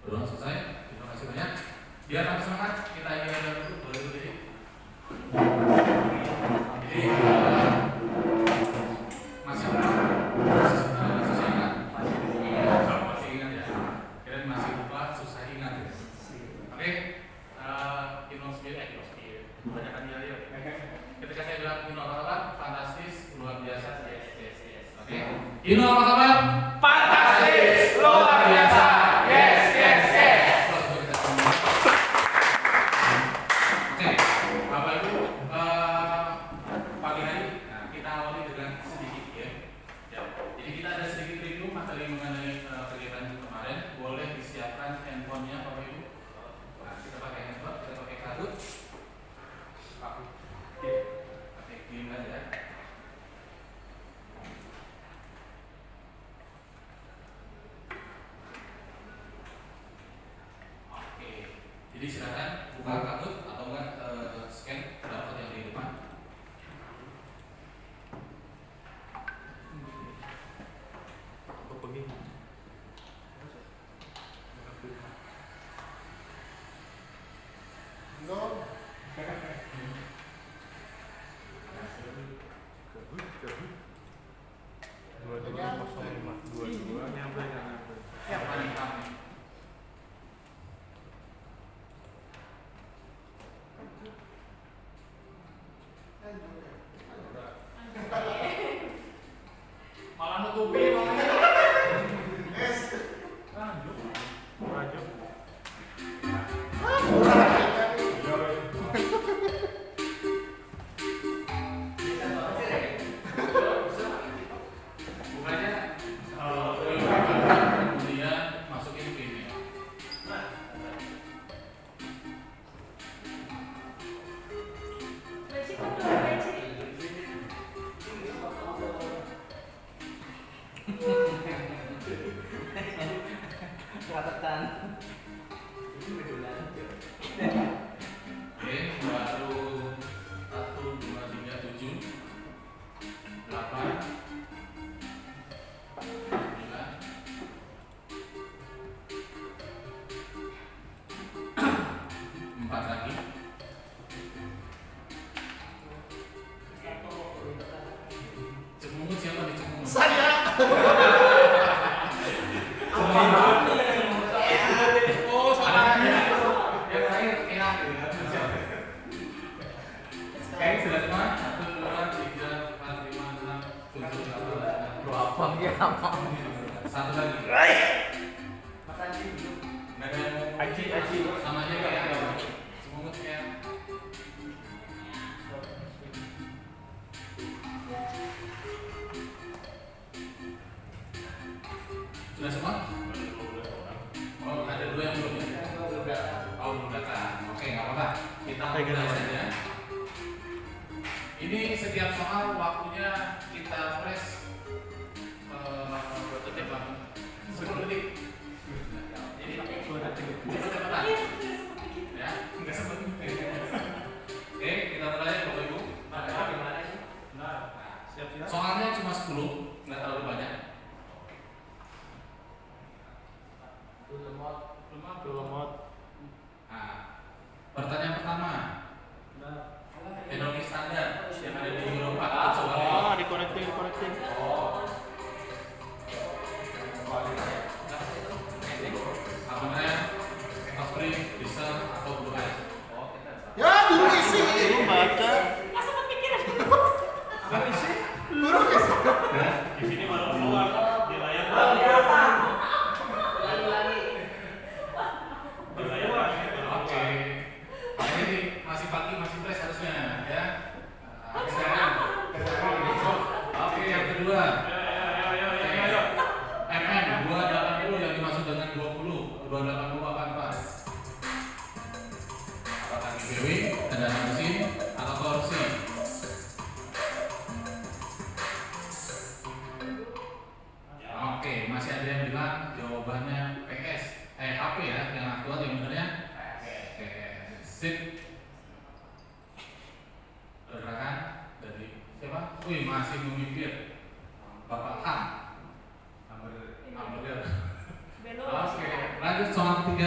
Belum selesai. Terima kasih banyak. Biar tambah semangat, kita ingin ada dulu. Boleh berdiri. Jadi masih susah ingat. Masih ingat ya. Kira masih lupa, susah ingat. Ya. Oke. Kebanyakan dia. Ketika saya bilang Ino apa kabar? Fantastis, luar biasa. Yes. Oke. Ino apa kabar? Fantastis, luar biasa. Yes. Oke, Bapak Ibu, pagi hari kita awali dengan sedikit ya. Jadi kita ada sedikit review materi mengenai kegiatan kemarin. Boleh disiapkan handphonenya Bapak Ibu. Nah, kita pakai handphone, kita pakai kartu. Pakai game aja. Oke, jadi silakan buka kartu atau enggak scan barcode yang di depan. Malah nutupi satu lagi. Aji sama aja kayak semungut kayak. Sudah semua? Oh, ada dua yang belum ya? Oh, belum datang. Oke, nggak apa-apa. Kita mulai saja. Ini setiap soal waktunya kita press 10 detik. Jadi cepat-cepat. Ya, nggak sempat. Oke, kita mulai Bapak Ibu. Soalnya cuma 10, nggak terlalu banyak. Lemot. Nah, pertanyaan pertama. Teknologi standar yang ada di Eropa. Dikonektin. Apa namanya? Osprey, diesel atau blue ice? Ya, dulu isi. Lu baca. Masa kepikiran? Apa isi? Dulu isi. Di sini baru keluar di layar. Oke. Ini masih pagi, masih fresh harusnya ya. Sekarang. Oke, yang kedua. MM 280 yang dimaksud dengan 20. 280 apa? Apakah GBW, kendaraan mesin, atau torsi? Oke, masih ada yang bilang jawabannya PS. HP ya, yang aktual yang benernya. Oke, sip. Pergerakan dari siapa? Wih, masih memimpin. Bapak Ham. Hamburger. Oke, lanjut soal ketiga.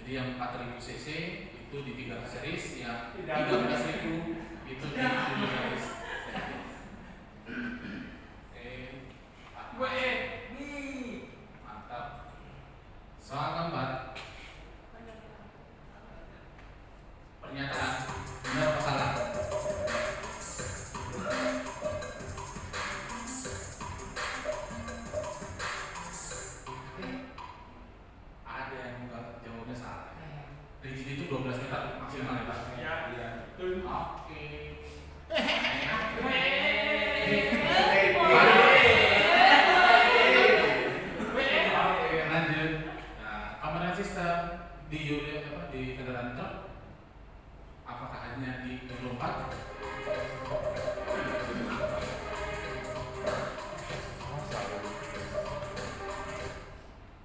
Jadi yang 4000 cc itu di 3 series, yang 13.000 itu di 7 series. Oke, mantap. Soal keempat, pernyataan benar atau salah? Ada yang jawabnya salah. Rigid itu 12 meter maksimal ya Pak? Iya. Oke. Oke, lanjut. Nah, komponen sistem di kendaraan truk apakah hanya di Euro 4?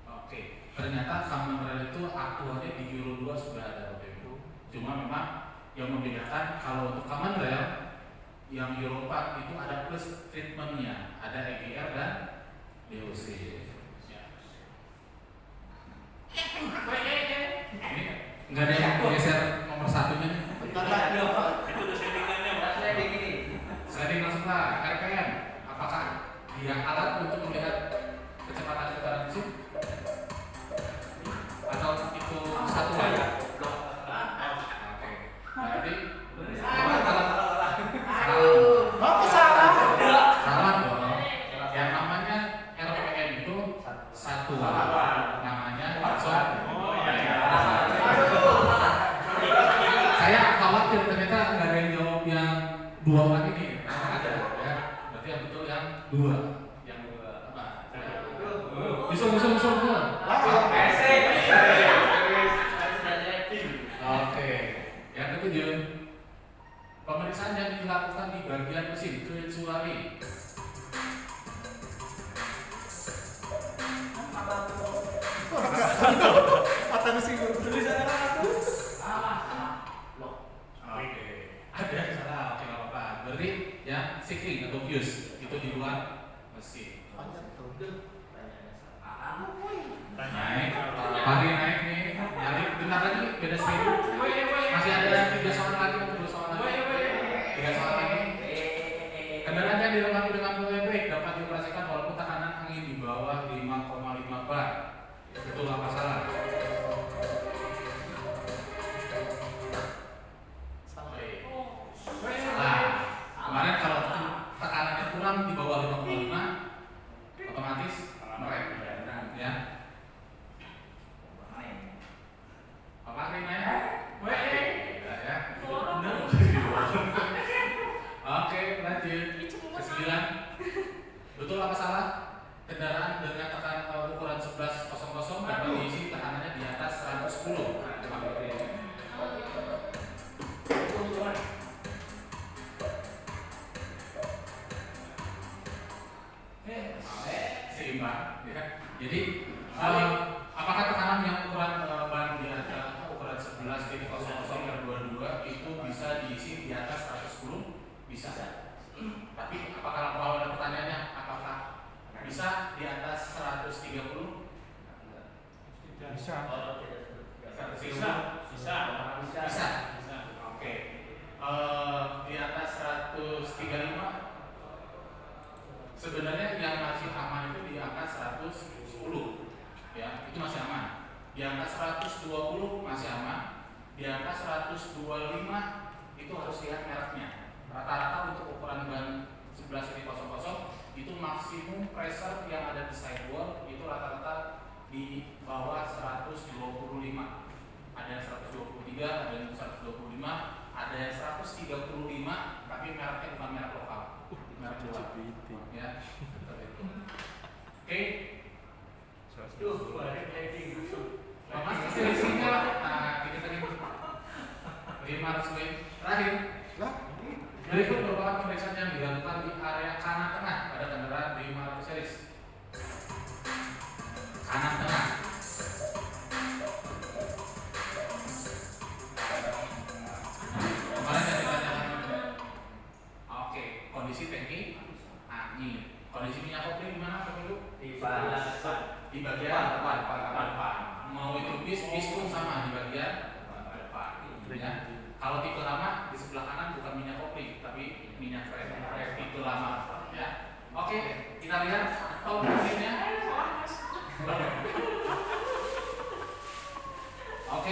Oke, ternyata common rail itu aktualnya di Euro 2 sudah ada Bapak Ibu. Cuma memang yang membedakan kalau untuk common rail yang Euro 4 itu ada plus treatmentnya, ada EGR dan DOC. Ya. Ini nggak ada yang geser nomor satunya nih. Bentar lagi Pak. Itu udah settingannya, Pak. Setting langsung lah, RPM. Apakah dia alat untuk melihat kecepatan kendaraan mesin? Atau itu satuan? Oke. Berarti salah. Apa salah? Salah dong. Yang namanya RPM itu satuan. Namanya satuan. Saya khawatir ternyata nggak ada yang jawab yang dua orang ini. Ada ya. Berarti yang betul yang dua. Yang apa? Bisa. Oke. Yang ketujuh, pemeriksaan yang dilakukan di bagian mesin kecuali Kata mesin dulu. Oke. Ada yang salah, oke nggak apa-apa. Berarti ya sikring atau fuse itu di luar mesin. Naik, Fahri naik nih. Nyali bentar lagi beda 1000. Masih ada 3 soal lagi atau 2 soal lagi? 3 soal lagi. Kendaraan yang dilengkapi dengan fuel brake dapat dioperasikan walaupun tekanan angin di bawah 5,5 bar. Betul apa salah? Salah. Kemarin kalau tekanannya kurang di bawah 5,5 otomatis merem. Ya. Apa artinya? Tidak ya. Oke, lanjut. Ke-9. Betul apa salah? Kendaraan dengan tekanan ukuran 1100 dapat diisi tekanannya di atas 110. Seimbang, ya. Jadi apakah tekanan yang ukuran ban di atas ukuran 11.00/22 itu bisa diisi di atas 110? Bisa. Tapi apakah kalau ada pertanyaannya apakah bisa di atas 130? Bisa. 130? Bisa. Oke. Di atas 135? Sebenarnya yang masih aman itu di angka 110, ya itu masih aman. Di angka 120 masih aman. Di angka 125 itu harus lihat mereknya. Rata-rata untuk ukuran ban 11.00 itu maksimum pressure yang ada di sidewall itu rata-rata di bawah 125. Ada yang 123, ada yang 125, ada yang 135, tapi mereknya bukan merek lokal. Merek luar. Ya, seperti itu. Oke. Mas selisihnya lah. Nah, ini tadi 500 win. Terakhir. Berikut merupakan pemeriksaan yang dilakukan di area kanan tengah pada kendaraan 500 series. Kanan tengah. Kemarin saya ditanyakan. Oke, kondisi tangki angin. Kondisi minyak kopling gimana Bapak Ibu?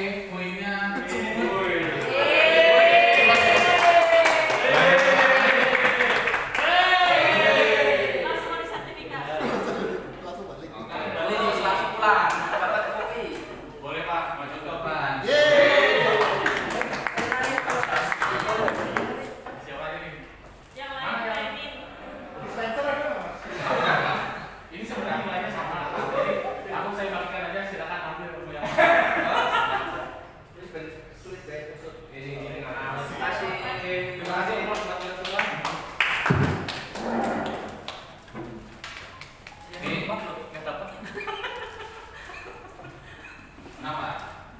Oke, poinnya Langsung ada sertifikat. Langsung balik. Balik langsung pulang. Dapat kopi. boleh Pak, maju ke depan. Siapa ini? Yang lain mainin. Dispenser ada nggak, Mas? Ini sebenarnya nilainya sama. Jadi aku saya bagikan aja, silakan ambil untuk yang Sulit deh, kusut. ini. Terima kasih. Terima kasih Om buat kalian semua. Ini yang dapat. Kenapa?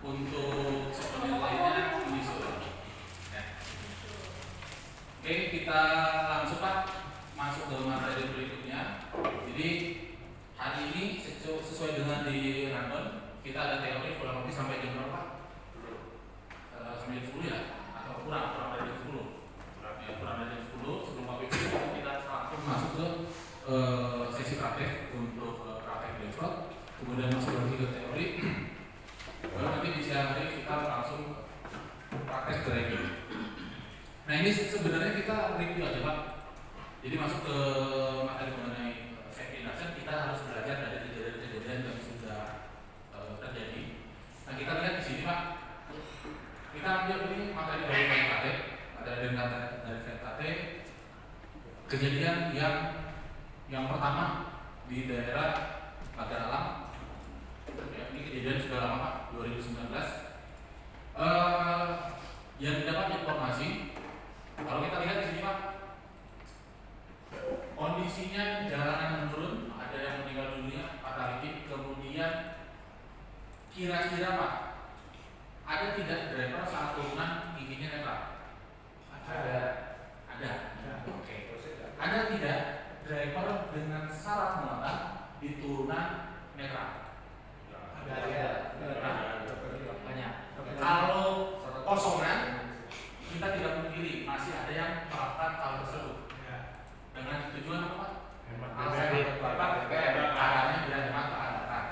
Untuk sepenuhnya lainnya menyusul. Ya. Oke, kita langsung Pak masuk ke materi berikutnya. Jadi hari ini sesuai dengan di rundown kita ada teori kurang lebih sampai jam berapa? Sampai jam 10 ya? Atau kurang dari jam 10? Ya, kurang dari jam 10 sebelum KPP kita langsung masuk ke sesi praktek untuk praktek develop, kemudian masuk lagi ke teori. Baru nanti di siang hari kita langsung praktek ke review. Nah ini sebenarnya kita review aja Pak. Jadi masuk ke materi mengenai safety induction kita harus belajar dari kejadian-kejadian yang sudah terjadi. Nah kita lihat di sini Pak. Kita ambil ini materi dari VKT, materi dari VKT. Kejadian yang pertama di daerah Pagar Alam. Ya, ini kejadian sudah lama Pak, 2019. Yang didapat informasi, kalau kita lihat di sini Pak, kondisinya jalanan menurun, ada yang meninggal dunia, fatality, kemudian kira-kira Pak, ada tidak driver saat turunan giginya netral? Ada. Oke. Ada tidak driver dengan syarat muatan di turunan netral? Banyak. Kalau kosongan, kita tidak memungkiri masih ada yang melakukan hal tersebut. Dengan tujuan apa? Caranya biar hemat keadaan,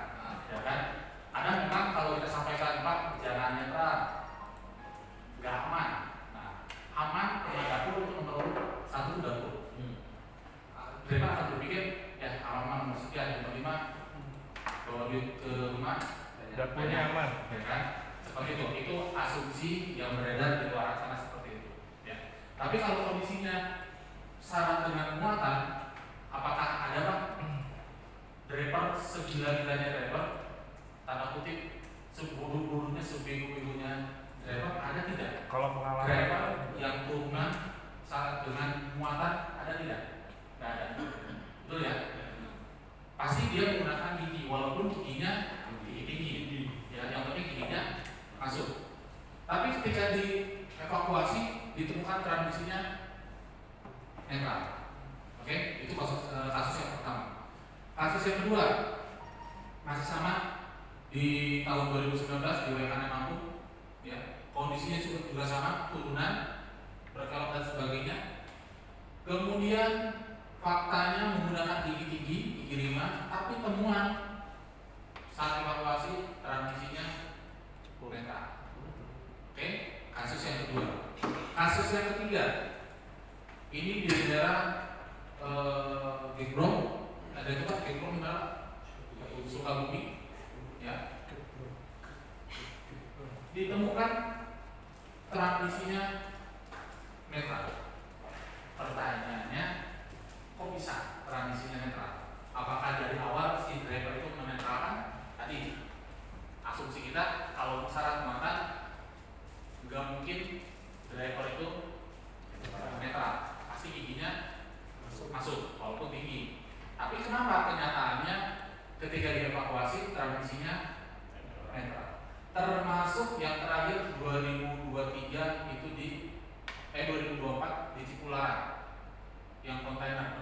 ya kan? Karena memang kalau kita sampaikan Pak, jangan netral, nggak aman. Nah, aman rumah dapur itu nomor satu dapur. Driver akan berpikir, ya aman nomor sekian, nomor 5 bawa duit ke rumah, Dapurnya aman. ya kan? Seperti itu asumsi yang beredar di luar sana seperti itu. Ya. Tapi kalau kondisinya syarat dengan muatan, apakah ada Pak driver segila-gilanya driver, tanda kutip sebodoh-bodohnya, sebego-begonya driver, ada tidak? Kalau pengalaman Driver yang turunan syarat dengan muatan, ada tidak? Tidak ada. Betul ya? Pasti dia menggunakan gigi, walaupun giginya tinggi. Ya, yang penting giginya masuk. Tapi ketika dievakuasi ditemukan transmisinya netral. Oke, itu kasus yang pertama. Kasus yang kedua masih sama di tahun 2019 di Wekanan Mampu, ya, kondisinya juga sama, turunan, berkelok dan sebagainya. Kemudian faktanya menggunakan gigi tinggi, gigi 5, tapi temuan saat evakuasi transmisinya netral. Oke, kasus yang kedua. Kasus yang ketiga, ini di daerah Gegrong, ada tempat Gegrong di mana? Sukabumi, ya. Ditemukan transmisinya netral. Pertanyaannya, kok bisa transmisinya netral? Apakah dari awal si driver itu menetralkan? Tadi asumsi kita kalau syarat muatan nggak mungkin driver itu netral, pasti giginya masuk walaupun tinggi. Tapi kenapa kenyataannya ketika dievakuasi transmisinya netral? Termasuk yang terakhir 2023 itu di 2024 di Cipularang yang kontainer,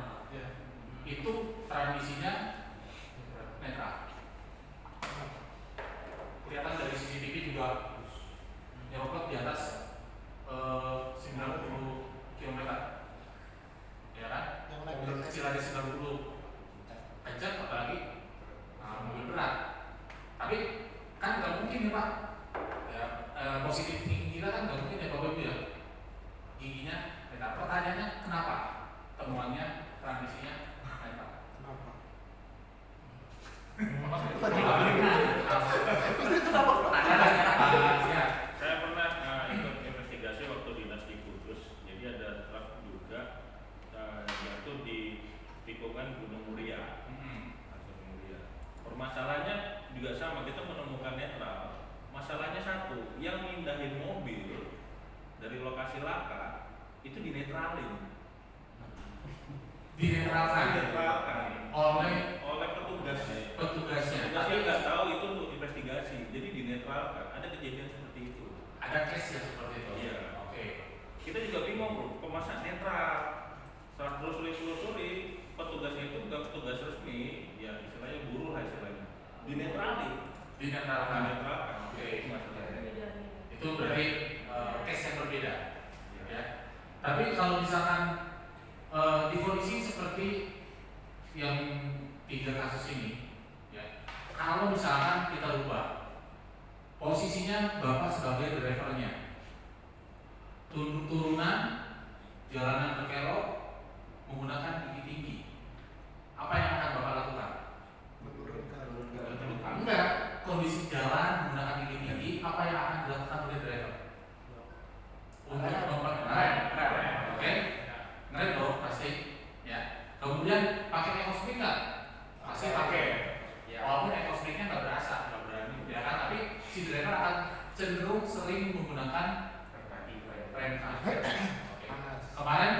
itu transmisinya netral. Kelihatan dari CCTV juga nyerocot di atas 90 km, ya kan? Mobil kecil aja 90 kencang, apalagi mobil berat. Tapi kan nggak mungkin ya Pak, ya positif thinking kita kan nggak mungkin ya Bapak Ibu ya. Giginya netral. Pertanyaannya kenapa temuannya transmisinya netral? Kenapa? Kenapa pertanyaannya kenapa? Ya. Saya pernah ikut investigasi waktu dinas di Kudus. Jadi ada truk juga jatuh di tikungan Gunung Muria. Permasalahannya juga sama, kita menemukan netral. Masalahnya satu, yang mindahin mobil dari lokasi laka itu dinetralin. Dinetralkan oleh petugasnya. petugasnya. Tapi nggak tahu itu untuk investigasi, jadi dinetralkan. Ada kejadian seperti itu. Ada case yang seperti itu. Iya. Oke. Kita juga bingung bro, kok masa netral? Setelah telusuri, petugasnya itu bukan petugas resmi, ya istilahnya buruh lah istilahnya. Dinetralin. Dinetralkan. Oke. Itu masalahnya. Itu berarti case yang berbeda. Ya. Tapi kalau misalkan di kondisi seperti yang 3 kasus ini, ya, kalau misalkan kita ubah posisinya Bapak sebagai drivernya, turunan jalanan berkelok menggunakan gigi tinggi, apa yang akan Bapak lakukan? Menurunkan. Enggak, kondisi jalan menggunakan gigi tinggi, apa yang akan dilakukan oleh driver? Untuk rem. Oke, ngerem dong pasti. Ya. Kemudian pakai ecospring nggak? Pasti pakai. Walaupun ecospringnya nggak berasa, nggak berani, ya kan? Tapi si driver akan cenderung sering menggunakan rem kaki. Oke. Kemarin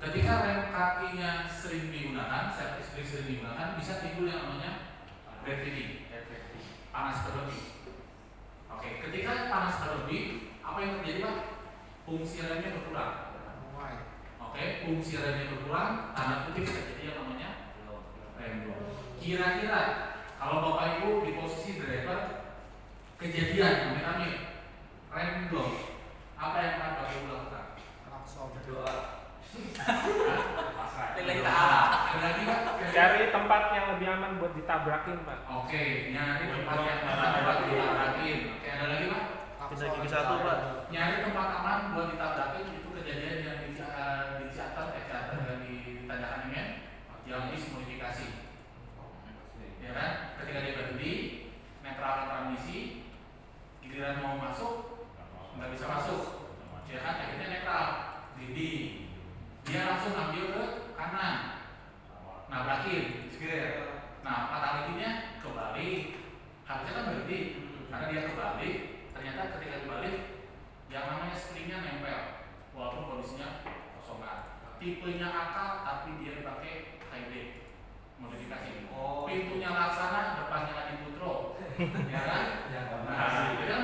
ketika rem kakinya sering digunakan, servis sering digunakan, bisa timbul yang namanya breathing, panas berlebih. Oke, ketika panas berlebih, apa yang terjadi Pak? Fungsi remnya berkurang. Oke, fungsi remnya berkurang, tanda kutip terjadi yang namanya rem block. Kira-kira kalau Bapak Ibu di posisi driver kejadian amit-amit rem block, apa yang akan Bapak Ibu lakukan? Klakson. Doa. Lillahi ta'ala. Ada lagi Pak? Cari tempat yang lebih aman buat ditabrakin Pak. Oke, nyari tempat yang aman buat ditabrakin. Oke, ada lagi Pak? Pindah gigi satu, Pak. Nyari tempat aman buat ditabrakin itu kejadian yang di Ciater, di Tanjakan Imen, yang dimodifikasi. Ya kan? Ketika dia berhenti, netralkan transmisi, giliran mau masuk, nggak bisa masuk. Ya kan? Akhirnya netral, didi. Dia langsung ambil ke kanan, nabrakin, segera. Nah, fatalitynya kebalik. Harusnya kan berhenti, karena dia kebalik. Ternyata ketika dibalik, yang namanya springnya nempel, walaupun kondisinya kosongan. Tipenya akal, tapi dia dipakai high deck modifikasi. Pintunya laksana, depannya lagi putro, ya kan? Nah, itu kan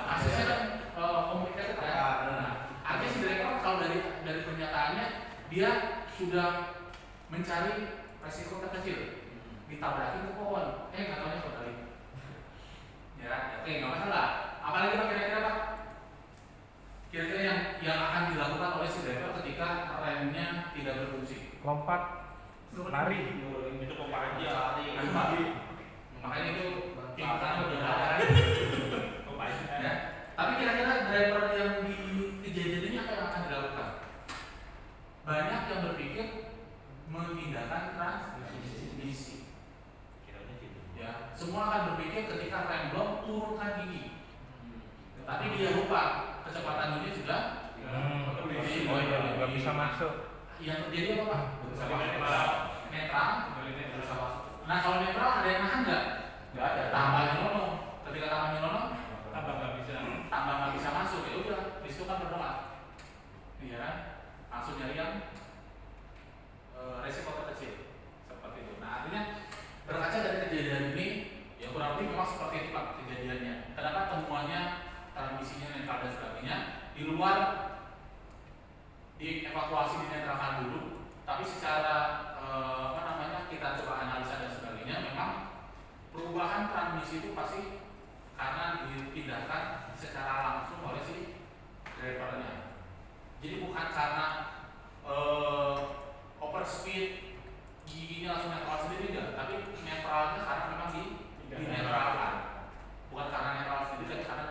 aksesnya kan komunikasi kan. Nah, artinya si driver kalau dari pernyataannya dia sudah mencari resiko terkecil, ditabrakin ke pohon, nggak taunya kebalik. Ya, oke, nggak masalah. Apalagi Pak kira-kira Pak? Kira-kira yang akan dilakukan oleh si driver ketika remnya tidak berfungsi? Lompat, lari. Itu pompa aja. Makanya itu pingsannya udah nggak ada. Ya. Tapi kira-kira driver yang di kejadian ini apa yang akan dilakukan? Banyak yang berpikir memindahkan transmisi. Ya, semua akan berpikir ketika rem block turunkan gigi. Tapi dia lupa kecepatan unit sudah Oh iya, nggak bisa masuk. Yang terjadi apa Pak? Netral. Nah kalau netral ada yang nahan nggak? Nggak ada. Tambah nyelonong. Ketika tambah nyelonong, tambah nggak bisa masuk. Ya udah, disitu kan berdoa. Iya kan? Langsung nyari yang resiko terkecil seperti itu. Nah artinya berkaca dari kejadian ini, ya kurang lebih memang seperti itu Pak kejadiannya. Kenapa temuannya transmisinya netral dan sebagainya di luar dievakuasi dinetralkan dulu, tapi secara kita coba analisa dan sebagainya, memang perubahan transmisi itu pasti karena dipindahkan secara langsung oleh si drivernya. Jadi bukan karena overspeed giginya langsung netral sendiri enggak, tapi netralnya karena memang dinetralkan. Bukan karena netral sendiri, tapi karena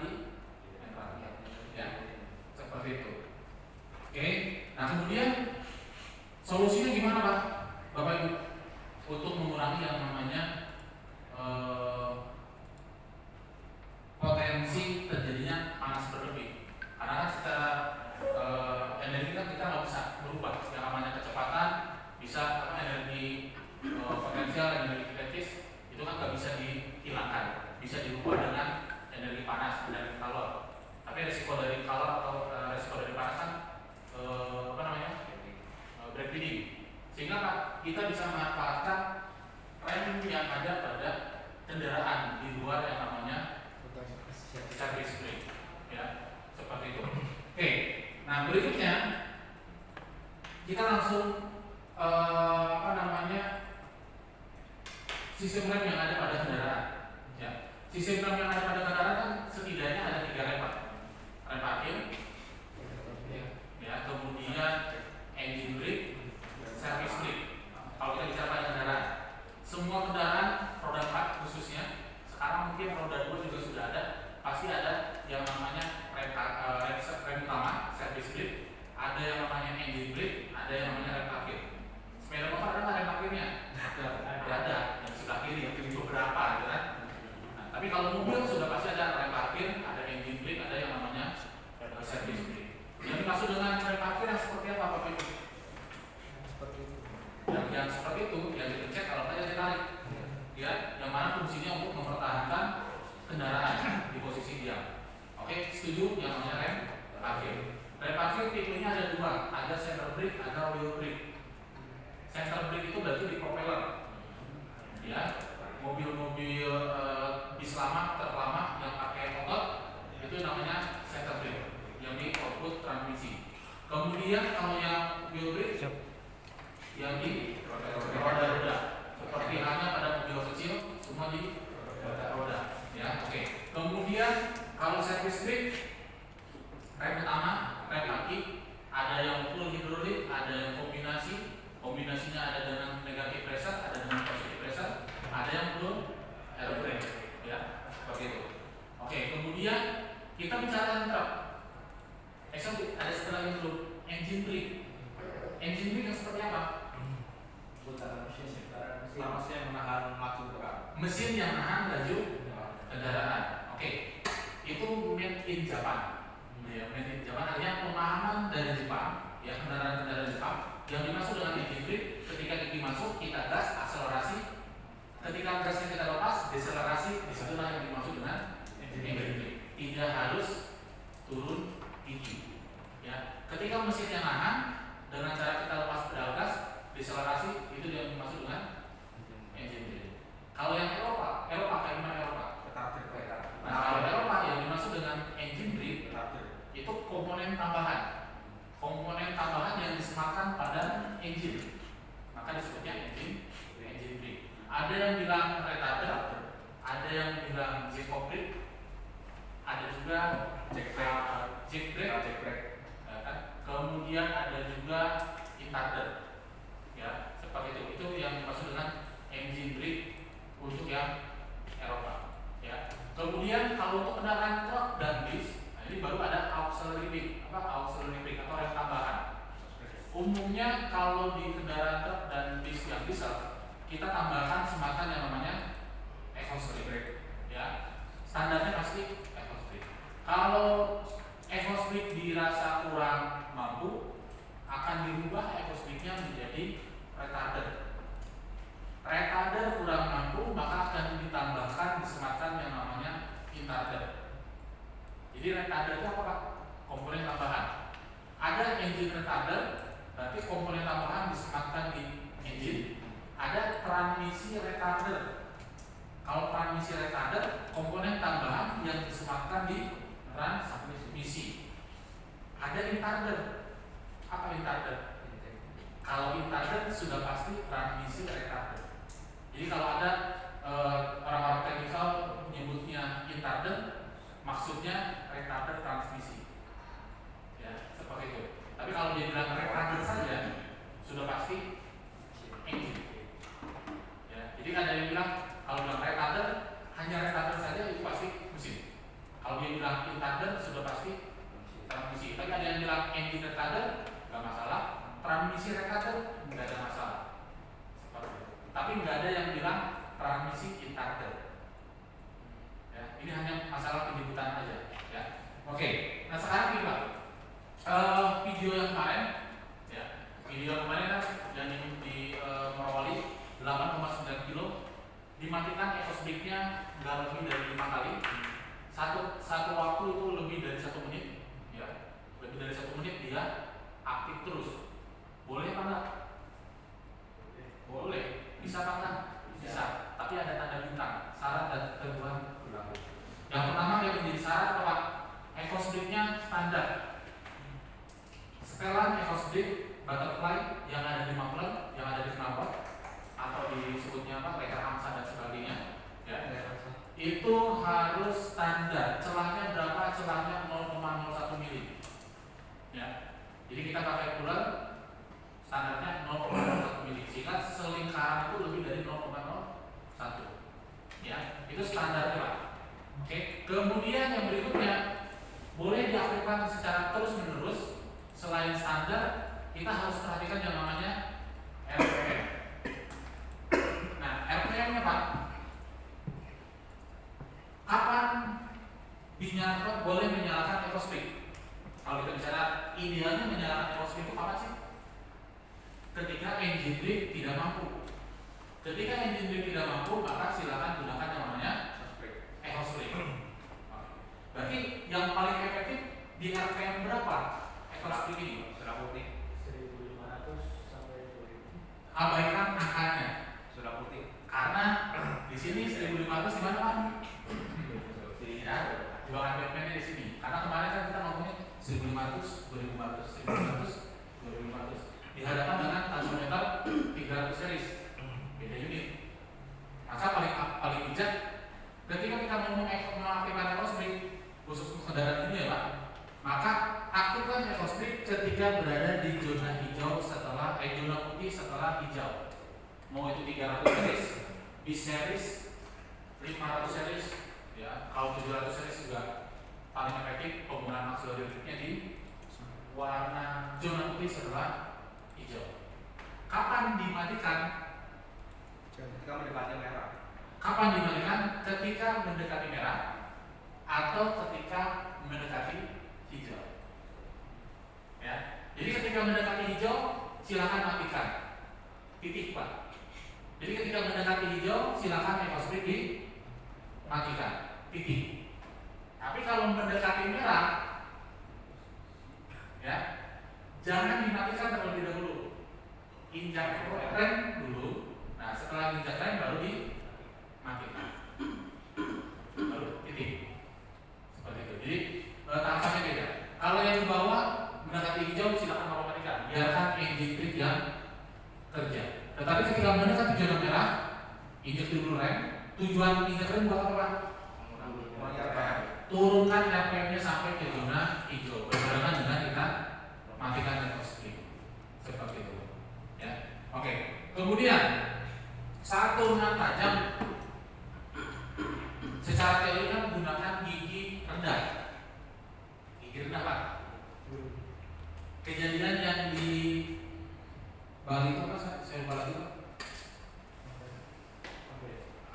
bisa energi potensial, energi kinetis itu kan nggak bisa dihilangkan, bisa dirubah dengan energi panas, energi kalor. Tapi resiko dari kalor atau resiko dari panas kan breastfeeding, sehingga kita bisa memanfaatkan rem yang ada pada kendaraan di luar yang namanya service brake, ya seperti itu. Oke, nah berikutnya kita langsung sistem rem yang ada pada kendaraan. Ya, sistem rem yang ada pada kendaraan kan setidaknya ada 3 rem, rem parkir, ya, kemudian engine brake, service brake. Kalau kita bicara pada kendaraan, semua kendaraan roda 4 khususnya, sekarang mungkin roda 2 juga sudah ada, pasti ada yang namanya rem utama, service brake, ada yang namanya engine brake, ada yang namanya rem parkir. Sepeda motor ada nggak rem parkirnya? Ada, yang sebelah kiri, beberapa, gitu kan? Nah, tapi kalau mobil sudah pasti ada rem parkir, ada engine brake, ada yang namanya service brake. Yang dimaksud dengan rem parkir yang seperti apa, Bapak Ibu? Yang seperti itu, yang dipencet kalau saja ditarik, ya, yang mana fungsinya untuk mempertahankan kendaraan di posisi diam. Oke, setuju? Yang namanya rem parkir. Rem parkir tipenya ada 2, ada center brake, ada wheel brake. Center brake itu berarti di propeller, ya, mobil-mobil bis lama, terlama yang pakai otot itu namanya center brake, yang di output transmisi. Kemudian kalau yang wheel brake yang di roda-roda, seperti halnya pada mobil kecil, semua di roda-roda, ya. Oke. Kemudian kalau service brake, rem utama, rem kaki, ada yang full hidrolik, ada yang kombinasinya ada dengan negatif pressure, ada dengan positif pressure, ada yang full air brake, ya, seperti itu. Oke. Kemudian kita bicara truk. Ada setelah itu engine brake. Engine brake yang seperti apa? Mesin yang menahan laju truk. Mesin yang menahan laju kendaraan. Oke. Itu made in Japan. Ya, made in Japan artinya pemahaman dari Jepang, ya, kendaraan-kendaraan Jepang. Yang dimaksud dengan engine brake, ketika gigi masuk kita gas, akselerasi. Ketika gasnya kita lepas, deselerasi. Disitulah yang dimaksud dengan engine brake. Tidak harus turun gigi. Ya, ketika mesinnya nahan, dengan cara kita lepas pedal gas, deselerasi, itu yang dimaksud dengan engine brake. Kalau yang Eropa kayak gimana Eropa? Nah, kalau Eropa yang dimaksud dengan engine brake itu komponen tambahan yang disematkan pada engine, maka disebutnya engine brake. Ada yang bilang retarder, ada yang bilang jack brake, ada juga jack brake, kan? Kemudian ada juga retarder, ya, seperti itu yang dimaksud dengan engine brake untuk yang Eropa, ya. Kemudian kalau untuk kendaraan truk dan bis, nah ini baru ada auxiliary brake atau rem tambahan. Umumnya kalau di kendaraan truk dan bis yang diesel, kita tambahkan sematan yang namanya exhaust brake, ya. Standarnya pasti exhaust brake. Kalau exhaust brake dirasa kurang mampu, akan dirubah exhaust brake-nya menjadi retarder. Retarder kurang mampu, maka akan ditambahkan disematkan yang namanya retarder. Jadi retarder itu apa, Pak? Komponen tambahan. Ada engine retarder, berarti komponen tambahan disematkan di engine. Ada transmisi retarder. Kalau transmisi retarder, komponen tambahan yang disematkan di transmisi. Ada retarder. Apa retarder? Kalau retarder sudah pasti transmisi retarder. Jadi kalau ada orang-orang teknikal menyebutnya retarder, maksudnya retarder transmisi, ya, seperti itu. Tapi kalau dia bilang retarder saja, sudah pasti engine, ya. Jadi ada yang bilang kalau bilang retarder, hanya retarder saja itu pasti mesin. Kalau dia bilang retarder, sudah pasti transmisi. Tapi ada yang bilang engine retarder, nggak masalah. Transmisi retarder, nggak ada masalah. Seperti itu. Tapi nggak ada yang bilang transmisi retarder. Ya, ini hanya masalah penyebutan aja, ya. Oke. Nah sekarang ini Pak, video yang kemarin, ya, video yang kemarin kan yang di satu waktu itu lebih dari 1 menit, ya, lebih dari 1 menit dia aktif terus. Boleh apa enggak? Boleh. Bisa apa enggak? Bisa. Tapi ada tanda bintang, syarat dan ketentuan berlaku. Yang pertama yang menjadi syarat apa? Echo-speed-nya standar. Setelan echo-speed butterfly yang ada di muffler, yang ada di knalpot, atau disebutnya apa? Letter angsa dan sebagainya. Ya. Itu harus standar. Celahnya berapa? Celahnya 0,01 mili. Ya. Jadi kita pakai cooler standarnya 0,01 mili. Sehingga selingkaran itu lebih dari 0,01. Ya, itu standarnya Pak. Oke. Kemudian yang berikutnya boleh diaktifkan secara terus menerus. Selain standar, kita harus perhatikan yang namanya RPM. Nah, RPM-nya Pak, kapan boleh menyalakan echo speed? Kalau kita bicara idealnya menyalakan echo speed itu kapan sih? Ketika engine brake tidak mampu. Ketika engine brake tidak mampu, maka silakan gunakan yang namanya echo speed. Berarti yang paling efektif di RPM berapa? Echo speed ini? Sudah putih. 1.500 sampai 2.000. Abaikan angkanya. Sudah putih. Karena di sini 1.500 di mana Pak? Ya, di bawah RPM-nya di sini. Karena kemarin kan kita ngomongnya 1.500, 2.500, 1.500, 2.500. Dihadapkan dengan tensiometer 300 series, beda unit. Maka paling bijak ketika kita ngomong mengaktifkan echo speed khusus kendaraan ini ya Pak, maka aktifkan echo speed ketika berada di zona hijau setelah zona putih setelah hijau. Mau itu 300 series, bis series, 500 series, ya. Kalau 700 series juga paling efektif penggunaan akselerometernya di warna zona putih setelah hijau. Kapan dimatikan? Ketika mendekati merah. Kapan dimatikan? Ketika mendekati merah atau ketika mendekati hijau. Ya. Jadi ketika mendekati hijau silakan matikan. Titik Pak. Jadi ketika mendekati hijau silakan echo speed dimatikan. Titik. Tapi kalau mendekati merah, ya, jangan dimatikan terlebih dahulu. Injak rem dulu. Nah, setelah injak rem baru dimatikan. Baru titik. Seperti itu. Jadi tahapannya beda. Kalau yang di bawah mendekati hijau silakan matikan. Biarkan engine brake yang kerja. Tetapi ketika mendekati zona merah, injak dulu rem. Tujuan injak rem buat apa? Turunkan RPM-nya sampai ke zona hijau berbarengan dengan kita matikan echo speed seperti itu, ya. Oke. Kemudian saat turunan tajam, secara teori kan menggunakan gigi rendah. Gigi rendah Pak. Kejadian yang di Bali itu apa? Saya lupa lagi Pak.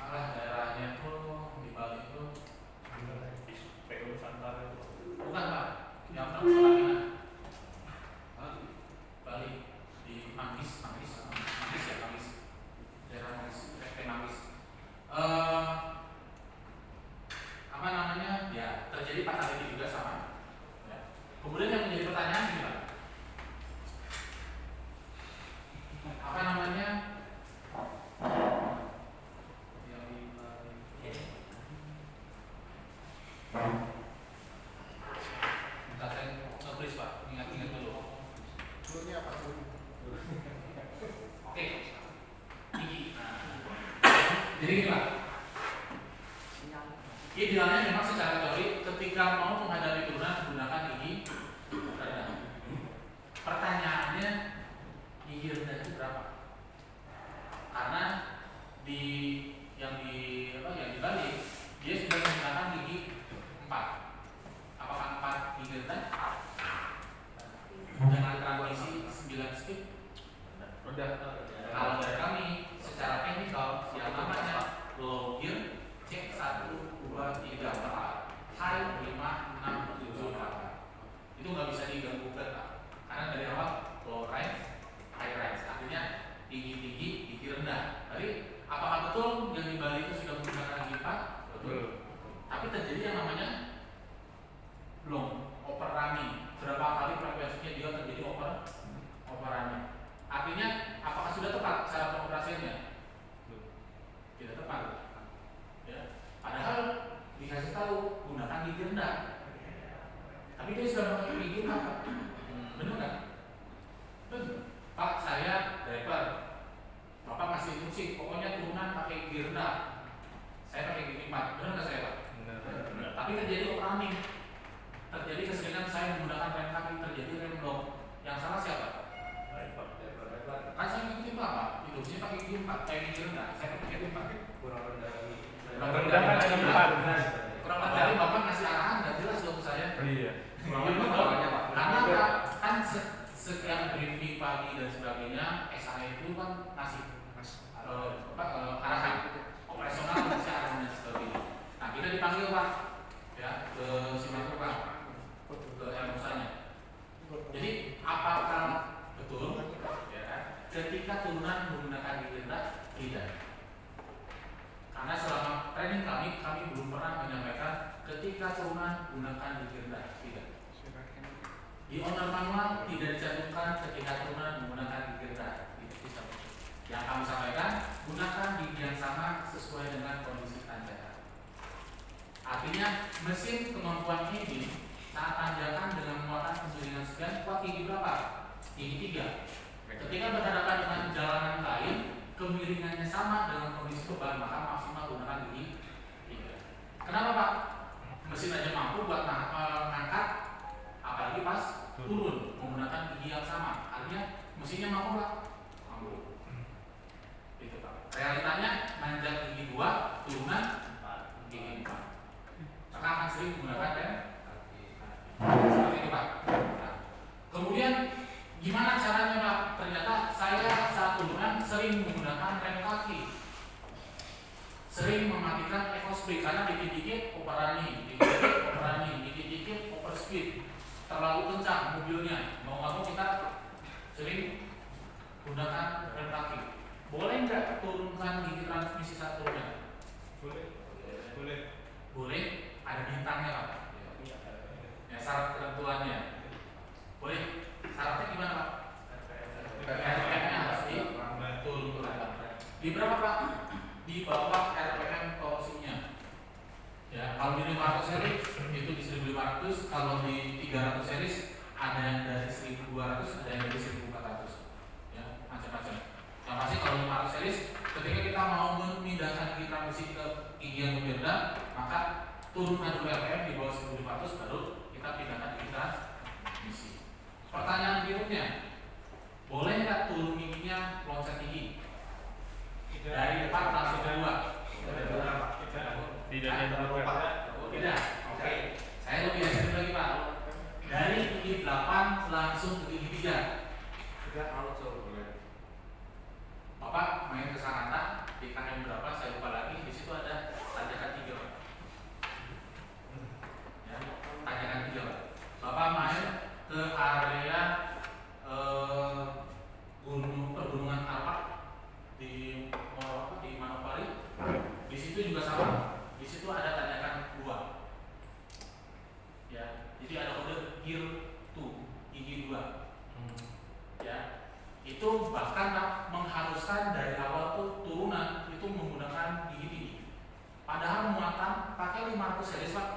Arah daerahnya tuh di Bali itu PO Nusantara itu. bukan Pak, yang Pertamina Bali di Manggis ya Manggis, daerah Manggis, PP Manggis. Apa namanya? Ya terjadi fatality juga sama. Ya. Kemudian yang menjadi pertanyaan gini Pak, apa namanya? Yang di minta saya nge-freeze Pak, ingat-ingat dulu. Dulunya apa? Oke, gigi. Nah. Jadi gini Pak, idealnya memang secara teori ketika mau menghadapi turunan gunakan gigi rendah. Pertanyaannya gigi rendah itu berapa? Karena yang di Bali dia sudah menggunakan gigi 4. Apakah 4 gigi rendah? Dengan transmisi 9 speed? Rendah. Kalau dari kami secara teknikal yang namanya low gear cek 1, 2, 3, 4, high 5, 6, 7, 8. Itu nggak bisa diganggu Pak. Karena dari awal low rise, high rise, artinya tinggi, gigi rendah. Jadi apakah betul yang di Bali itu sudah menggunakan gigi 4? Betul. Tapi terjadi yang namanya rendah. Tapi dia sudah pakai gigi rendah, Pak. Benar nggak? Benar. Pak, saya driver. Bapak kasih instruksi, pokoknya turunan pakai gigi rendah. Saya pakai gigi 4. Benar nggak saya, Pak? Benar. Tapi terjadi overrunning. Terjadi keseringan saya menggunakan rem kaki, terjadi rem block. Yang salah siapa? Driver. Kan saya ngikutin Bapak. Instruksinya pakai gigi 4, pakai gigi rendah. Saya pakai gigi 4. Kurang rendah lagi. Kurang rendah kan ada 4. Kurang dari Bapak ngasih arahan nggak jelas dong saya. Iya. Karena Pak, kan setiap briefing pagi dan sebagainya, SAE itu kan ngasih arahan operasional, ngasih arahan dan sebagainya. Nah kita dipanggil Pak, ya ke Simatupang, ke Musanya. Jadi apakah betul? Ya, ketika turunan menggunakan gigi rendah, tidak. Karena selama training kami belum pernah menyampaikan ketika turunan gunakan gigi rendah, tidak. Di owner manual tidak dicantumkan ketika turunan menggunakan gigi rendah. Yang kami sampaikan, gunakan gigi yang sama sesuai dengan kondisi tanjakan. Artinya mesin kemampuan ini saat tanjakan dengan muatan kemiringan sekian kuat gigi berapa? Gigi 3. Ketika berhadapan dengan jalanan lain, kemiringannya sama dengan kondisi beban, maka maksimal gunakan gigi 3. Kenapa Pak? Mesin aja mampu buat ngangkat, apalagi pas turun menggunakan gigi yang sama. Artinya mesinnya mampu Pak? Mampu. Itu Pak. Realitanya nanjak gigi 2, turunan gigi 4. Maka akan sering menggunakan rem seperti itu Pak. Nah, kemudian gimana caranya Pak? Ternyata saya saat turunan sering menggunakan rem kaki, sering mematikan exhaust brake karena dikit-dikit overrunning, dikit-dikit overspeed, terlalu kencang mobilnya. Mau nggak mau kita sering gunakan rem kaki. Boleh nggak turunkan gigi transmisi satunya? Boleh. Ada bintangnya Pak. Ya syarat ketentuannya. Boleh. Syaratnya gimana Pak? RPM-nya harus diturunkan. Di berapa Pak? Di bawah RPM torsinya. Ya, kalau di 500 series itu di 1500, kalau di 300 series ada yang dari 1200, ada yang dari 1400. Ya, macam-macam. Yang pasti kalau 500 series ketika kita mau memindahkan gigi transmisi ke gigi yang berbeda, maka turunkan dulu RPM di bawah 1500 baru kita pindahkan gigi transmisi. Pertanyaan berikutnya, boleh nggak turun giginya loncat gigi? Dari depan langsung keluar? Tidak dianjurkan. Tidak. Oke. Saya lebih ekstrim lagi Pak. Dari gigi 8 langsung ke gigi 3. Bapak main ke Sananta di KM berapa? Saya lupa lagi. Di situ ada tanjakan 3 Pak. Ya, tanjakan 3 Pak. Bapak main ke area pergunungan Arfak di Manokwari. Di situ juga sama. Di situ ada tanjakan 2. Ya, jadi ada kode gear 2, gigi 2. Ya, itu bahkan mengharuskan dari awal tuh turunan itu menggunakan gigi tinggi. Padahal muatan pakai 500 series Pak.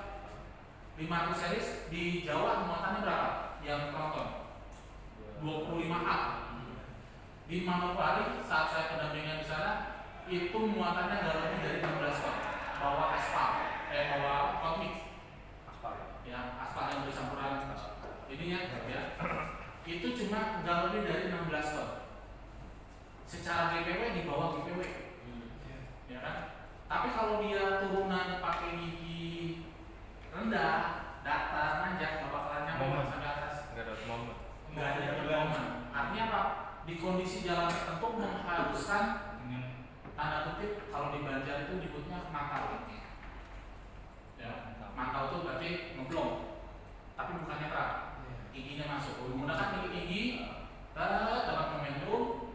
500 series di Jawa muatannya berapa? Yang penonton 25A. Di Manokwari saat saya pendampingan di sana itu muatannya nggak lebih dari 16 ton. Bawa aspal, bawa hot mix. Ya, aspal yang bercampuran ininya ya. Itu cuma nggak lebih dari 16 ton. Secara GPW di bawah GPW. Ya kan? Tapi kalau dia turunan pakai gigi rendah, datar, nanjak, nggak bakalan nyampe sampai atas. Nggak ada momen. Nggak ada momen. Artinya apa? Di kondisi jalan tertentu mengharuskan tanda kutip kalau di Banjar itu nyebutnya mantau. Ya, mantau itu berarti ngeblong, tapi bukannya kerak. Giginya masuk. Menggunakan gigi dapat momentum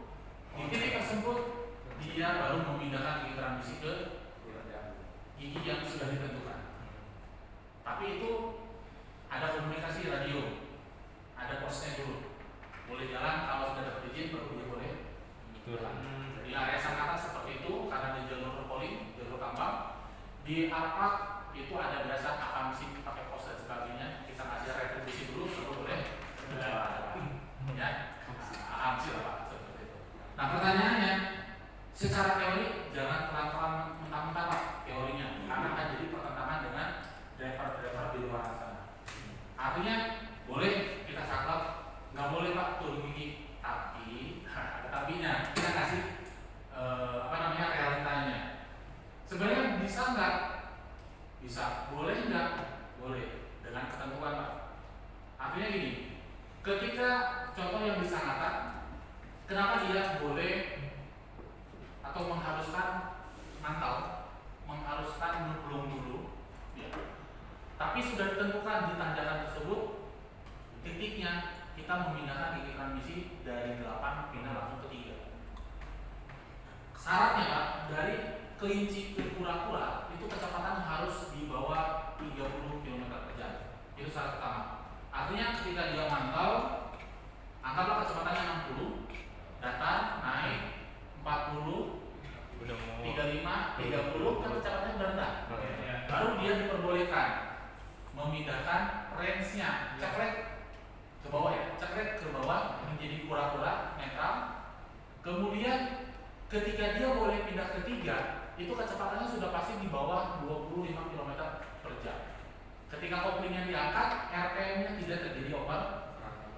di titik tersebut dia baru memindahkan gigi transmisi ke gigi yang sudah ditentukan. Artinya boleh kita catat, nggak boleh Pak turun gigi, tapi ada tapinya. Kita kasih realitanya. Sebenarnya bisa nggak? Bisa. Boleh nggak? Boleh. Dengan ketentuan Pak. Artinya gini, ketika contoh yang disangatkan, kenapa dia boleh atau mengharuskan mengharuskan ngeblong dulu, ya. Tapi sudah ditentukan di tanjakan tersebut titiknya kita memindahkan gigi transmisi dari 8 pindah langsung ke 3. Syaratnya Pak, dari Kelinci ke Kura-Kura itu kecepatan harus di bawah 30 km/jam. Itu syarat pertama. Artinya ketika dia mantau, anggaplah kecepatannya 60, datar naik 40, 35, 30 kan kecepatannya rendah. Baru dia diperbolehkan memindahkan range-nya, cekrek ke bawah ya, cekrek ke bawah menjadi kura-kura netral. Kemudian ketika dia boleh pindah ke 3, itu kecepatannya sudah pasti di bawah 25 km/jam. Ketika koplingnya diangkat, RPM-nya tidak terjadi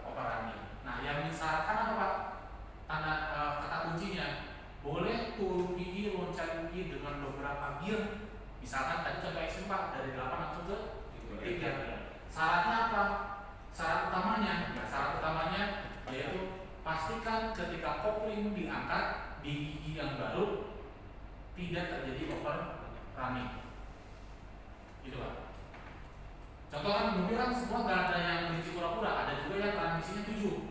overrunning. Nah, yang disyaratkan apa Pak? Kata kuncinya, boleh turun gigi, loncat gigi dengan beberapa gear. Misalkan tadi contoh ekstrim Pak, dari 8 langsung ke 3. Syaratnya apa? Syarat utamanya yaitu pastikan ketika kopling diangkat di gigi yang baru tidak terjadi overrunning. Gitu Pak. Contoh kan mobil kan semua nggak ada yang Kelinci Kura-Kura, ada juga yang transmisinya 7.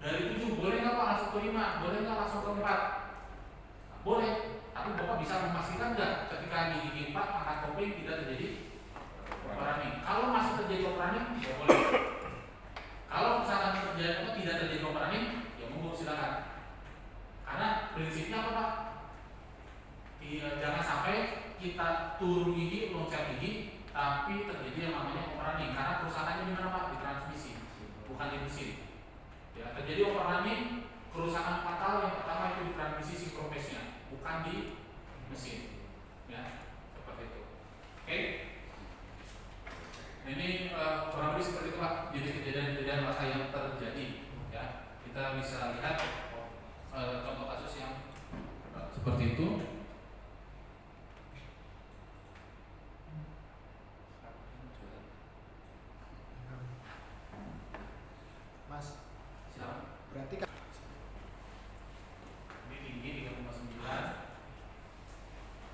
Dari 7 boleh nggak Pak langsung ke 5, boleh nggak langsung ke 4? Boleh, tapi Bapak bisa memastikan nggak ketika di gigi 4 angkat kopling tidak terjadi overrunning. Kalau masih terjadi overrunning, ya boleh. Kalau misalkan tidak terjadi overrunning, ya monggo silakan. Karena prinsipnya apa Pak? Jangan sampai kita turun gigi, loncat gigi, tapi terjadi yang namanya overrunning. Karena kerusakannya di mana Pak? Di transmisi, bukan di mesin. Ya, terjadi overrunning, kerusakan fatal yang pertama itu di transmisi sinkrophase-nya, bukan di mesin. Ya, seperti itu. Oke. Nah, ini kurang lebih seperti itu Pak. Jadi kejadian-kejadian masa yang terjadi. Ya, kita bisa lihat contoh kasus yang seperti itu. Mas, Silakan. berarti kan Ini tinggi 3,9.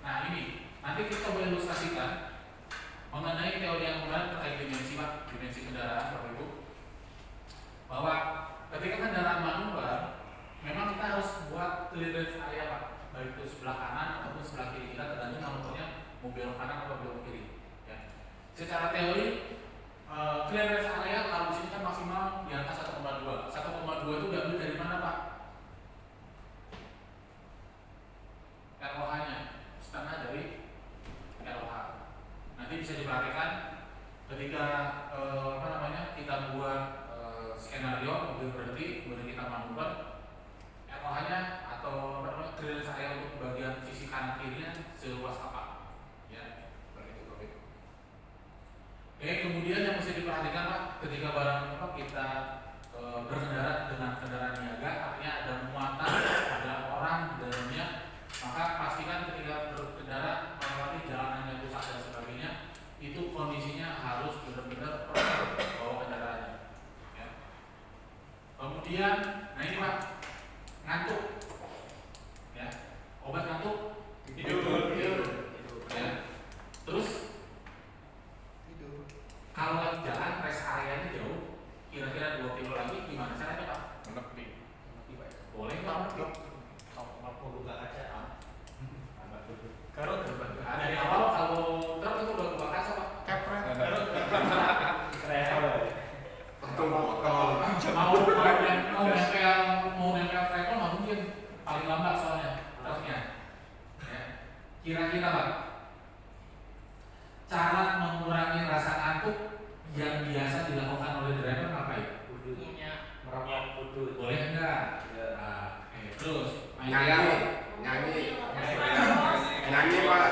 Nah ini nanti kita coba ilustrasikan mengenai teori yang kemarin terkait dimensi Pak, dimensi kendaraan Bapak Ibu. Bahwa ketika kendaraan manual memang kita harus buat clearance area Pak, baik itu sebelah kanan ataupun sebelah kiri kita tergantung manualnya mau belok kanan atau belok kiri. Ya. Secara teori clearance area kalau di sini kan maksimal di atas 1,2. 1,2 itu diambil dari mana Pak? ROH-nya setengah dari ROH. Nanti bisa diperhatikan ketika kita buat skenario mobil berhenti, kemudian kita manuver, ROH-nya atau clearance area untuk bagian sisi kanan kirinya seluas apa? Ya, seperti itu Bapak. Oke, kemudian yang mesti diperhatikan Pak, ketika barang kita berkendara dengan kendaraan niaga, artinya ada muatan, ada orang di dalamnya, maka pastikan ketika berkendara melewati jalanan yang rusak dan sebagainya, itu kondisinya harus benar-benar bawa kendaraannya. Ya. Kemudian, nah ini Pak, ngantuk, ya, obat ngantuk, tidur. Ya. Terus tidur. kalau lagi jalan rest areanya jauh, kira-kira 2 kilo lagi, gimana caranya Pak? Menepi. Boleh nggak menepi? buka kaca. Kalau dari awal kalau truk itu udah buka kaca Pak. Kepret. Mau nempel travel nggak mungkin, paling lambat soalnya truknya. Ya. Kira-kira Pak, cara mengurangi rasa ngantuk yang biasa dilakukan oleh driver ngapain? Merapat kudus. Boleh enggak? Terus Nyanyi Pak,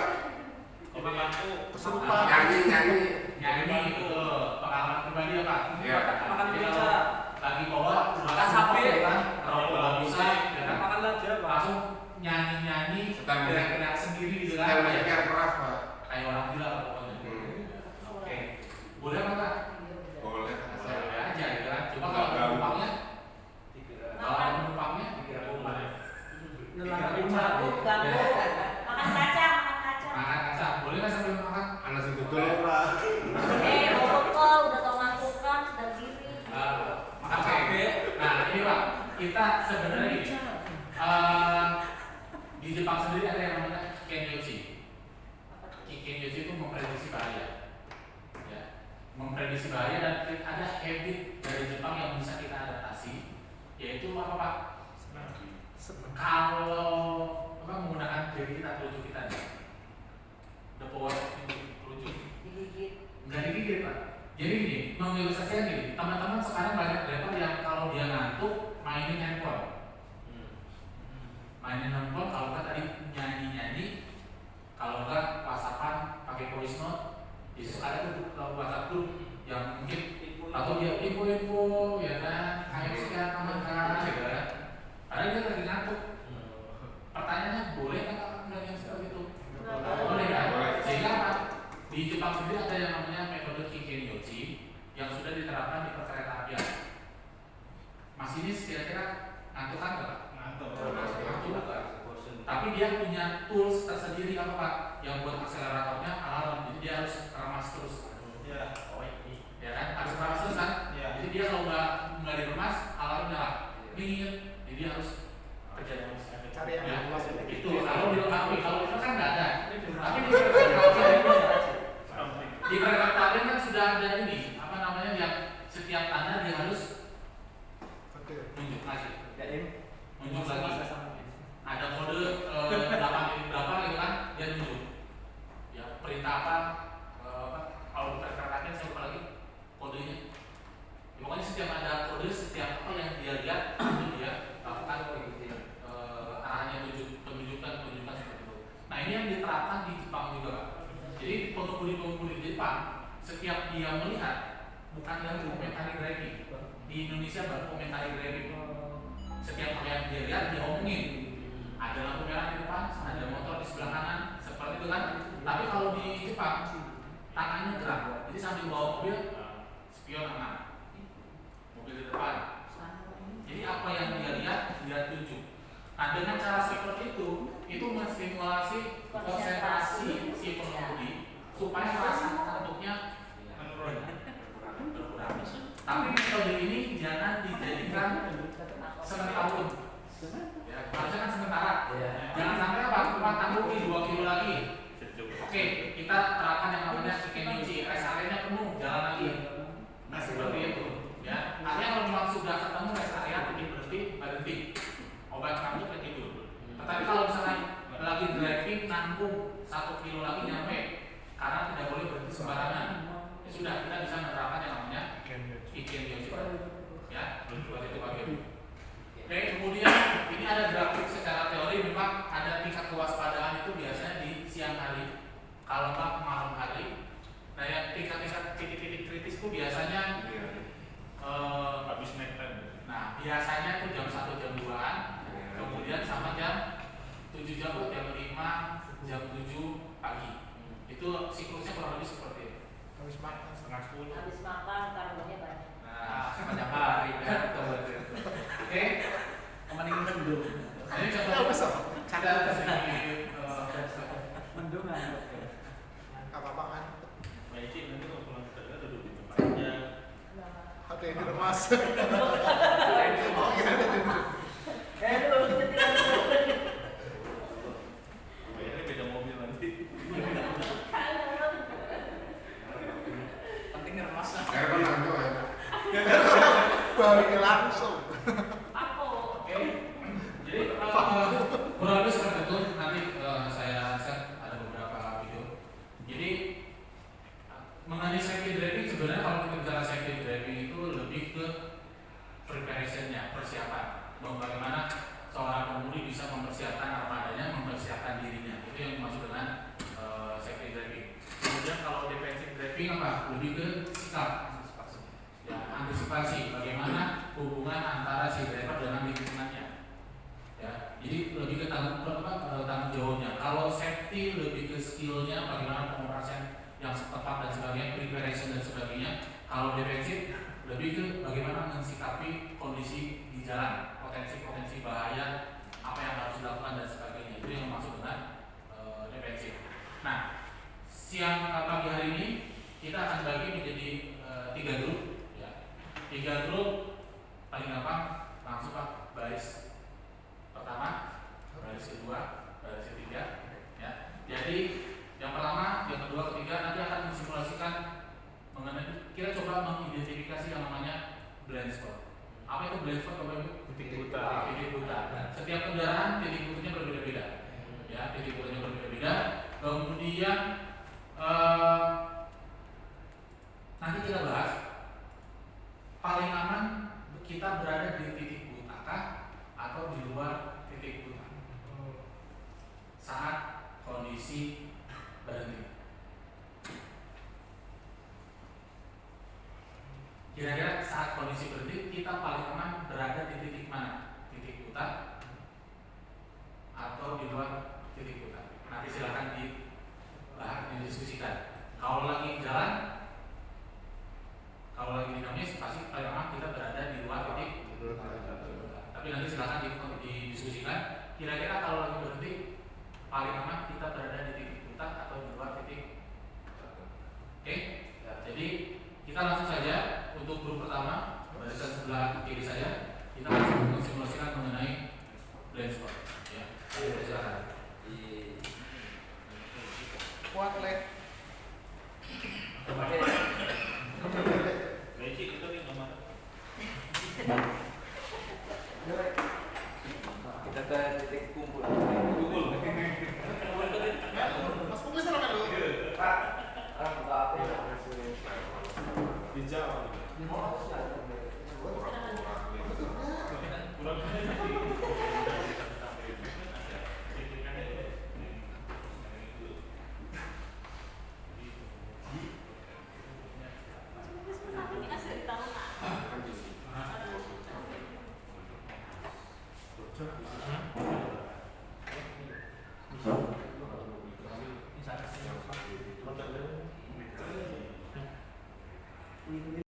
Kopi lampu. Kesurupan. nyanyi nyanyi itu pengalaman pribadi apa? Boleh apa enggak? Boleh. Boleh aja gitu kan. Cuma kalau penumpangnya, Makan kaca. Boleh nggak sambil makan? Anak situ dulu lah. Mau bekal, udah tau ngangkukan, sedang diri. Makan cabe. Nah ini Pak, kita sebenarnya gini. Di Jepang sendiri ada yang namanya Kikenyoji. Kikenyoji itu memprediksi bahaya. Ya, memprediksi bahaya dan ada habit dari Jepang yang bisa kita adaptasi, yaitu apa Pak? Kalau menggunakan diri kita, telunjuk kita nih, the power telunjuk, nggak digigit Pak. Jadi gini, mengilustrasikan gini, teman-teman sekarang banyak driver yang kalau dia ngantuk mainin handphone. Mainin handphone, kalau nggak tadi nyanyi-nyanyi, kalau nggak whatsappan pakai voice note, bisa ada tuh WhatsApp group yang mungkin atau dia info-info ya kan, kayak sekian aman gitu kan. Padahal dia lagi ngantuk. Pertanyaannya boleh nggak yang seperti itu? Boleh kan? Sehingga apa? Di Jepang sendiri ada yang namanya metode Kikenyoji yang sudah diterapkan di perkereta apian. Masinis kira-kira ngantuk kan nggak? Ngantuk. Tapi dia punya tools tersendiri apa Pak? Yang buat akseleratornya alarm. Jadi dia harus remas terus. Ya kan? Harus remas terus kan? Jadi dia kalau nggak diremas alarm nyala. Jadi dia harus kerja terus. Cari yang Itu kalau dilengkapi, kalau itu kan nggak ada. Tapi di kereta apian kan sudah ada ini apa namanya yang setiap tanda dia harus tunjuk ngasih, tunjuk lagi. Ada kode 8 berapa gitu kan dia tunjuk. Ya perintah apa kalau di kereta apian saya lupa lagi kodenya. Ya, pokoknya setiap ada kode, setiap apa yang dia lihat itu dia lakukan arahnya penunjukan seperti itu. Nah ini yang diterapkan di Jepang juga Pak. Jadi pengemudi di Jepang setiap dia melihat bukan lagi komentari driving. Di Indonesia baru komentari driving. Setiap apa yang dia lihat dia omongin. Ada lampu merah di depan, ada motor di sebelah kanan, seperti itu kan. Tapi kalau di Jepang tangannya gerak. Jadi sambil bawa mobil spion aman. Mobil di depan. Jadi apa yang dia lihat dia tunjuk. Nah dengan cara seperti itu menstimulasi konsentrasi si pengemudi supaya rasa ngantuknya berkurang. Tapi metode ini jangan dijadikan sementara. Ya, harusnya kan sementara. Jangan sampai apa? Kita tangguh 2 kilo lagi. Oke, kita terapkan yang namanya Kikenyoji. Rest area-nya penuh, jalan lagi. Nah seperti itu. Ya, artinya kalau memang sudah ketemu rest area, berhenti. Obat ngantuk ya tidur. Tetapi kalau misalnya lagi driving nanggung 1 kilo lagi nyampe karena tidak boleh berhenti sembarangan. Ya sudah kita bisa menerapkan yang namanya Kikenyoji. Ya, buat itu bagian. Oke, kemudian ini ada grafik secara teori memang ada tingkat kewaspadaan itu biasanya di siang hari, kalau nggak malam hari. Nah yang tingkat-tingkat titik-titik kritis itu biasanya habis night time. Nah biasanya itu jam 1 jam 2-an, kemudian sama jam 7 jam 5 jam 7 pagi. Itu siklusnya kurang lebih seperti itu. habis makan Setengah 10. Habis makan karbonnya banyak. Nah sepanjang hari kan. Oke, Mending mendung. ini contoh kita sedikit Mendungan. apa kan Baik, nanti kalau pulang kerja duduk di tempat aja. ada yang diremas Oh, kira ada yang Bayarnya beda mobil nanti. penting ngeremas. Karena kan ngantuk ya. balik langsung Oke, jadi kurang lebih seperti itu. Nanti saya share ada beberapa video. Jadi mengenai safety driving sebenarnya kalau kita bicara safety driving itu lebih ke preparationnya, persiapan. Bagaimana seorang pengemudi bisa mempersiapkan armadanya, mempersiapkan dirinya. Itu yang dimaksud dengan safety driving. Kemudian kalau defensive driving apa? Lebih ke sikap. Ya, antisipasi bagaimana hubungan antara si driver dengan lingkungannya. Ya, jadi lebih ke tanggung jawabnya. Kalau safety lebih ke skillnya, bagaimana pengoperasian yang tepat dan sebagainya, preparation dan sebagainya. Kalau defensif lebih ke bagaimana mensikapi kondisi di jalan, potensi-potensi bahaya, apa yang harus dilakukan dan sebagainya. Itu yang maksud dengan defensif. Nah, pagi hari ini kita akan bagi menjadi 3 grup. Ya. 3 grup paling gampang langsung Pak, baris pertama, baris kedua, baris ketiga. Ya. Jadi yang pertama, yang kedua, ketiga nanti akan mensimulasikan mengenai, kita coba mengidentifikasi yang namanya blind spot. Apa itu blind spot Bapak Ibu? Titik buta. Titik buta. Setiap kendaraan titik butanya berbeda-beda. Ya, titik butanya berbeda-beda. Kemudian nanti kita bahas paling aman kita berada di titik buta atau di luar titik buta saat kondisi berhenti. Kira-kira saat kondisi berhenti kita paling aman berada di titik mana? Titik buta atau di luar titik buta? Nanti silakan dibahas, didiskusikan. Kalau lagi jalan, kalau lagi dinamis pasti paling aman kita berada di luar titik buta. Tapi nanti silakan didiskusikan. Kira-kira kalau lagi berhenti paling aman kita berada di titik buta atau di luar titik buta. Oke? Jadi kita langsung saja untuk grup pertama, barisan sebelah kiri saya, kita langsung mensimulasikan mengenai blind spot. Ya, silakan. Kuat leh. Beci itu nih nomor. Kita ke titik kumpul. Mas Pungli serang lu. Di Jawa. Kurang